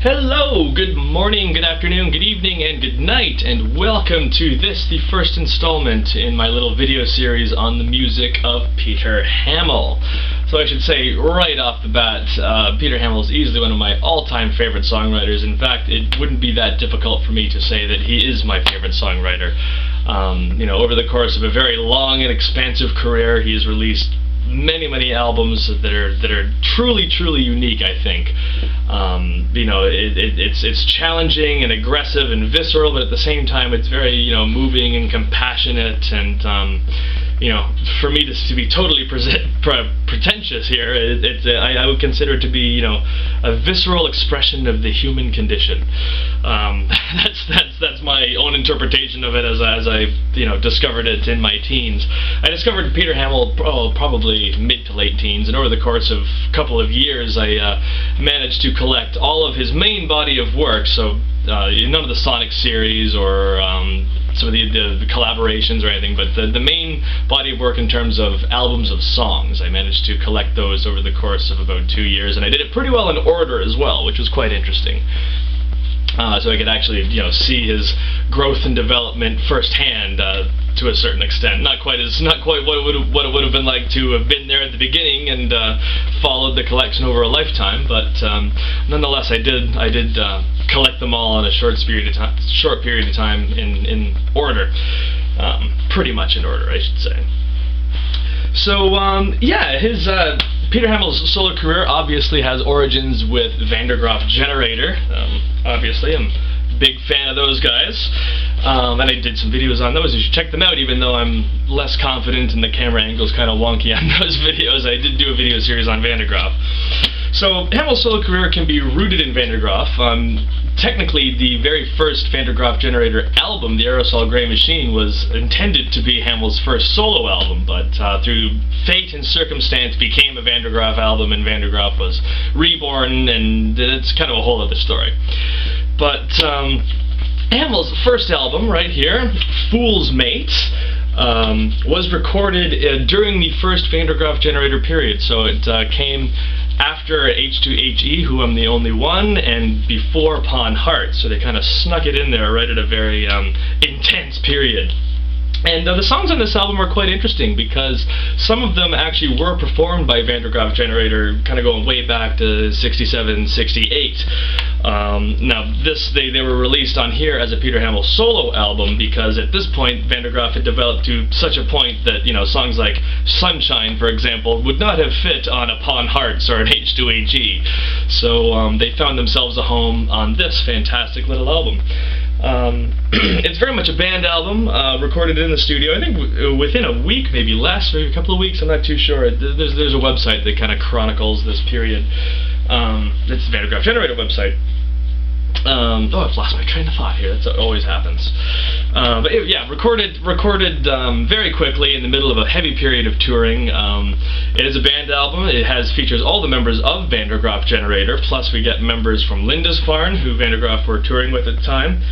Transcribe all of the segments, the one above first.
Hello, good morning, good afternoon, good evening, and good night, and welcome to the first installment in my little video series on the music of Peter Hammill. So I should say right off the bat, Peter Hammill is easily one of my all-time favorite songwriters. In fact, it wouldn't be that difficult for me to say that he is my favorite songwriter. Over the course of a very long and expansive career, he has released many albums that are truly unique, I think. It's challenging and aggressive and visceral, but at the same time it's very moving and compassionate, and for me to be totally pretentious here, I would consider it to be a visceral expression of the human condition. That's my own interpretation of it as I discovered it in my teens. I discovered Peter Hammill probably mid to late teens, and over the course of a couple of years I managed to collect all of his main body of work, so none of the Sonic series or some of the collaborations or anything, but the main body of work in terms of albums of songs. I managed to collect those over the course of about 2 years, and I did it pretty well in order as well, which was quite interesting. So I could actually, see his growth and development firsthand to a certain extent. Not quite what it would have been like to have been there at the beginning and followed the collection over a lifetime. But nonetheless, I did collect them all in a short period of time in order, pretty much in order, I should say. So his Peter Hammill's solo career obviously has origins with Van der Graaf Generator. Obviously, I'm a big fan of those guys, and I did some videos on those. You should check them out, even though I'm less confident and the camera angle's kind of wonky on those videos. I did do a video series on Van der Graaf. So Hammill's solo career can be rooted in Van der Graaf. Technically, the very first Van der Graaf Generator album, the Aerosol Grey Machine, was intended to be Hammill's first solo album, but through fate and circumstance became a Van der Graaf album, and Van der Graaf was reborn, and it's kind of a whole other story. But Hammill's first album, right here, Fool's Mate, was recorded during the first Van der Graaf Generator period, so it came after H2HE, Who I'm the Only One, and before Pawn Heart, so they kind of snuck it in there right at a very intense period. And the songs on this album are quite interesting because some of them actually were performed by Van der Graaf Generator, kind of going way back to 67, 68. Now, they were released on here as a Peter Hammill solo album because at this point Van der Graaf had developed to such a point that songs like Sunshine, for example, would not have fit on a Pawn Hearts or an H2HE. So they found themselves a home on this fantastic little album. It's very much a band album, recorded in the studio, I think within a week, maybe less, maybe a couple of weeks, I'm not too sure. There's a website that kind of chronicles this period. It's the Van der Graaf Generator website. I've lost my train of thought here. That always happens. But recorded very quickly in the middle of a heavy period of touring. It is a band album. It features all the members of Van der Graaf Generator, plus we get members from Lindisfarne, who Van der Graaf were touring with at the time,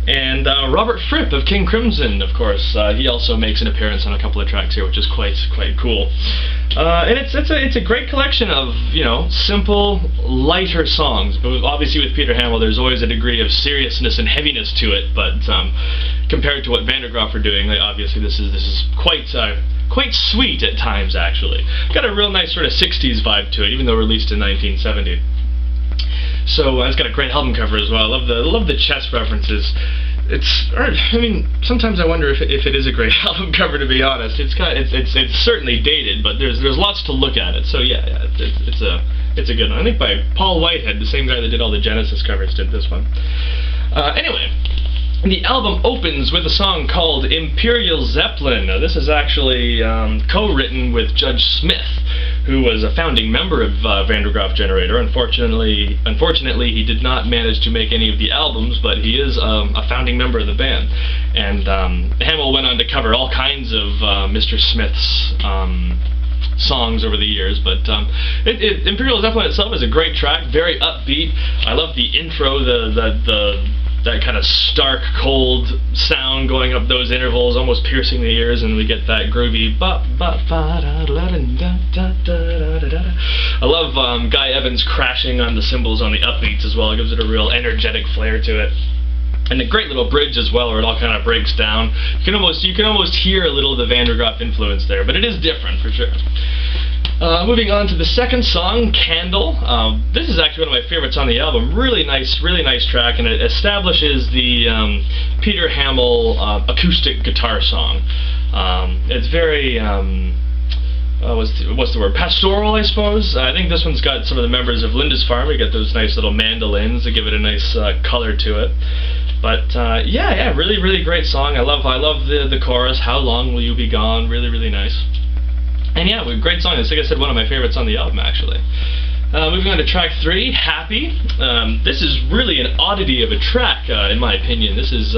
and Robert Fripp of King Crimson, of course. He also makes an appearance on a couple of tracks here, which is quite cool. And it's a great collection of simple, lighter songs. But obviously with Peter Hammill, there's always a degree of seriousness and heaviness to it. But compared to what Van der Graaf are doing, obviously this is quite sweet at times. Actually, got a real nice sort of 60s vibe to it, even though released in 1970. So it's got a great album cover as well. I love the chess references. Sometimes I wonder if it is a great album cover, to be honest. It's certainly dated, but there's lots to look at it. So it's a good one. I think by Paul Whitehead, the same guy that did all the Genesis covers, did this one. Anyway, the album opens with a song called Imperial Zeppelin. Now, this is actually co-written with Judge Smith, who was a founding member of Van der Graaf Generator. Unfortunately, he did not manage to make any of the albums, but he is a founding member of the band. And Hammill went on to cover all kinds of Mr. Smith's songs over the years, but Imperial Zeppelin itself is a great track, very upbeat. I love the intro, the that kind of stark, cold sound going up those intervals, almost piercing the ears, and we get that groovy ba ba ba da da da da da da da. I love Guy Evans crashing on the cymbals on the upbeats as well. It gives it a real energetic flair to it. And a great little bridge as well, where it all kind of breaks down. You can almost hear a little of the Van der Graaf influence there, but it is different for sure. Moving on to the second song, Candle. This is actually one of my favorites on the album. Really nice track, and it establishes the Peter Hammill acoustic guitar song. It's very what's the word? Pastoral, I suppose. I think this one's got some of the members of Lindisfarne. We get those nice little mandolins that give it a nice color to it. But yeah, really great song. I love the chorus. How long will you be gone? Really nice. And yeah, great song. It's, like I said, one of my favorites on the album, actually. Moving on to track 3, Happy. This is really an oddity of a track, in my opinion. This is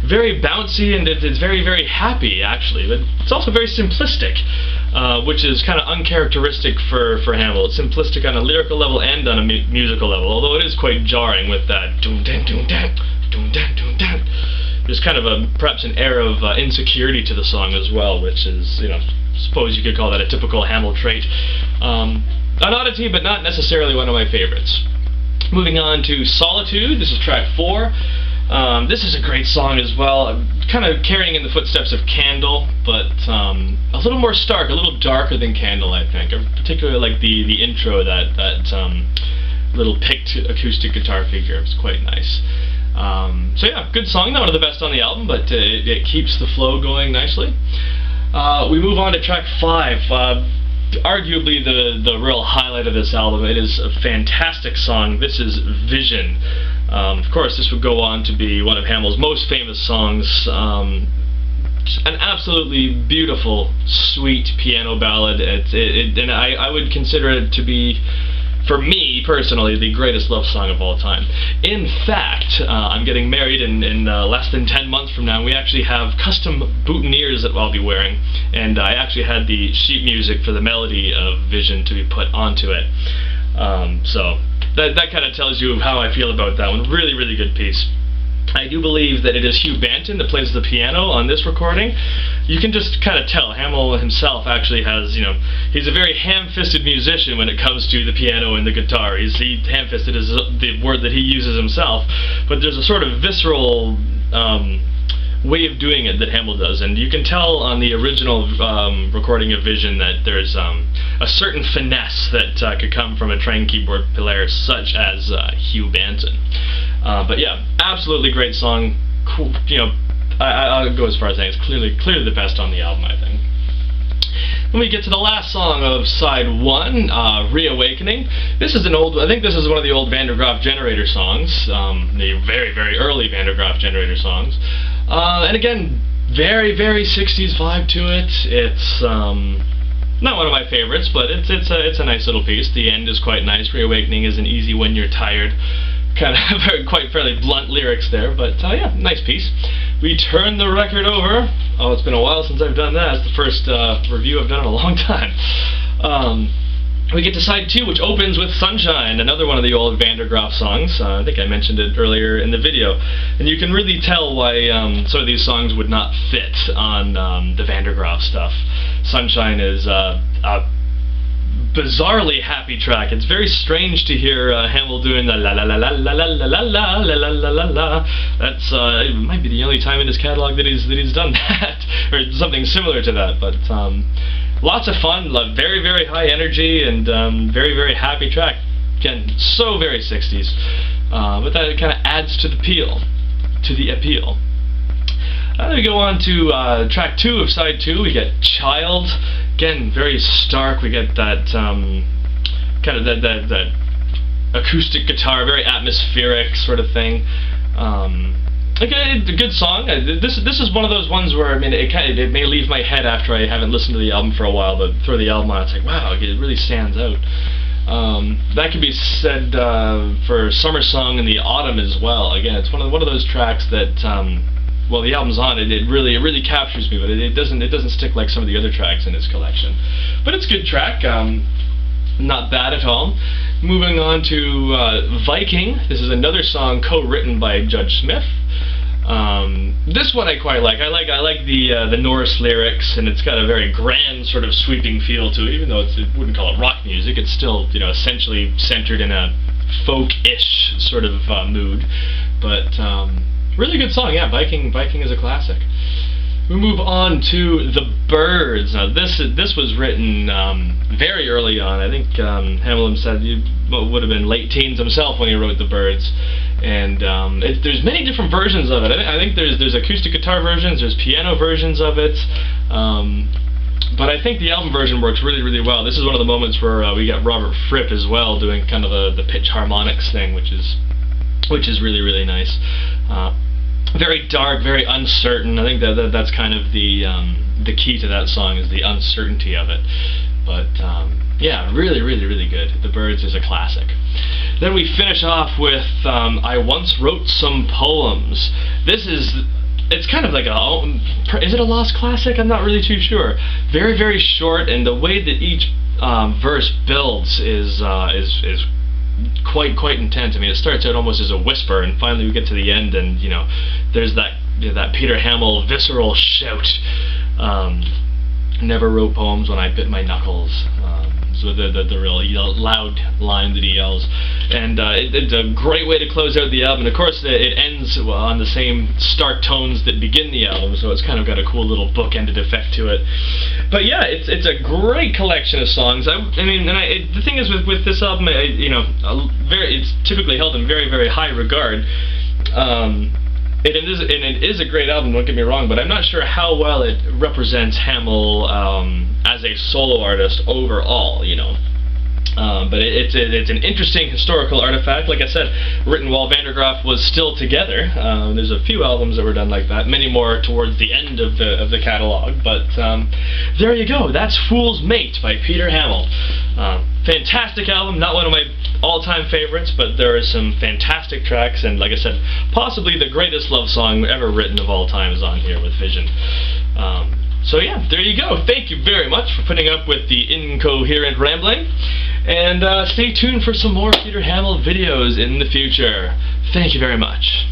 very bouncy, and it's very happy, actually. But it's also very simplistic, which is kind of uncharacteristic for Hammill. It's simplistic on a lyrical level and on a musical level, although it is quite jarring with that doom-dan, doom-dan, doom-dan, doom-dan. There's kind of perhaps an air of insecurity to the song as well, which is, suppose you could call that a typical Hammill trait. An oddity, but not necessarily one of my favorites. Moving on to Solitude. This is track 4. This is a great song as well, kind of carrying in the footsteps of Candle, but a little more stark, a little darker than Candle, I think. I particularly like the intro, that little picked acoustic guitar figure. It's quite nice. So yeah, good song. Not one of the best on the album, but it keeps the flow going nicely. We move on to track 5. Arguably the real highlight of this album. It is a fantastic song. This is Vision. Of course, this would go on to be one of Hammill's most famous songs. An absolutely beautiful, sweet piano ballad. And I would consider it to be, for me personally, the greatest love song of all time. In fact, I'm getting married in less than 10 months from now. We actually have custom boutonnieres that I'll be wearing, and I actually had the sheet music for the melody of Vision to be put onto it. So that kind of tells you how I feel about that one. Really good piece. I do believe that it is Hugh Banton that plays the piano on this recording. You can just kind of tell Hammill himself actually has, he's a very ham-fisted musician when it comes to the piano and the guitar. Ham-fisted is the word that he uses himself, but there's a sort of visceral way of doing it that Hammill does, and you can tell on the original recording of Vision that there's a certain finesse that could come from a trained keyboard player such as Hugh Banton. But yeah, absolutely great song. Cool, I'll go as far as saying it's clearly the best on the album, I think. When we get to the last song of side 1, Reawakening. This is I think this is one of the old Van der Graaf Generator songs, the very early Van der Graaf Generator songs. And again, very 60s vibe to it. It's not one of my favorites, but it's a nice little piece. The end is quite nice. Reawakening isn't easy when you're tired. Kind of quite fairly blunt lyrics there, but yeah, nice piece. We turn the record over. Oh, it's been a while since I've done that. It's the first review I've done in a long time. We get to side 2, which opens with Sunshine, another one of the old Van der Graaf songs. I think I mentioned it earlier in the video. And you can really tell why some of these songs would not fit on the Van der Graaf stuff. Sunshine is a bizarrely happy track. It's very strange to hear Hammill doing the la la la la la la la la la la la la la. That's it might be the only time in his catalog that he's done that, or something similar to that. But lots of fun, very high energy, and very happy track. Again, so very 60s, but that kind of adds to the appeal. We go on to track 2 of side 2. We get Child. Again, very stark. We get that kind of that acoustic guitar, very atmospheric sort of thing. Again, a good song. This is one of those ones where, I mean, it may leave my head after I haven't listened to the album for a while, but throw the album on, it's like, wow, it really stands out. That could be said for Summer Song in the Autumn as well. Again, it's one of those tracks that, well, the album's on, it really captures me, but it doesn't stick like some of the other tracks in his collection. But it's a good track, not bad at all. Moving on to Viking. This is another song co-written by Judge Smith. This one I quite like. I like the Norse lyrics, and it's got a very grand sort of sweeping feel to it. Even though it wouldn't call it rock music, it's still essentially centered in a folk-ish sort of mood. But really good song. Yeah, Viking is a classic. We move on to The Birds. Now this was written very early on. I think Hammill said he would have been late teens himself when he wrote The Birds. And there's many different versions of it. I think there's acoustic guitar versions, there's piano versions of it. But I think the album version works really, really well. This is one of the moments where we got Robert Fripp as well doing kind of the pitch harmonics thing, which is really, really nice. Very dark, very uncertain. I think that's kind of the key to that song, is the uncertainty of it. But yeah, really, really, really good. The Birds is a classic. Then we finish off with I Once Wrote Some Poems. It's kind of like is it a lost classic? I'm not really too sure. Very, very short, and the way that each verse builds is quite intense. I mean, it starts out almost as a whisper, and finally we get to the end, and there's that Peter Hammill visceral shout. Never wrote poems when I bit my knuckles. So the real loud line that he yells, and it's a great way to close out the album. Of course, it ends on the same stark tones that begin the album, so it's kind of got a cool little bookended effect to it. But yeah, it's a great collection of songs. The thing is with this album, it's typically held in very, very high regard. It is a great album, don't get me wrong, but I'm not sure how well it represents Hammill as a solo artist overall, But it's an interesting historical artifact, like I said, written while Van der Graaf was still together. There's a few albums that were done like that, many more towards the end of the catalog, but there you go. That's Fool's Mate by Peter Hammill. Fantastic album, not one of my all-time favorites, but there are some fantastic tracks, and like I said, possibly the greatest love song ever written of all time is on here with Vision. So yeah, there you go. Thank you very much for putting up with the incoherent rambling, and stay tuned for some more Peter Hammill videos in the future. Thank you very much.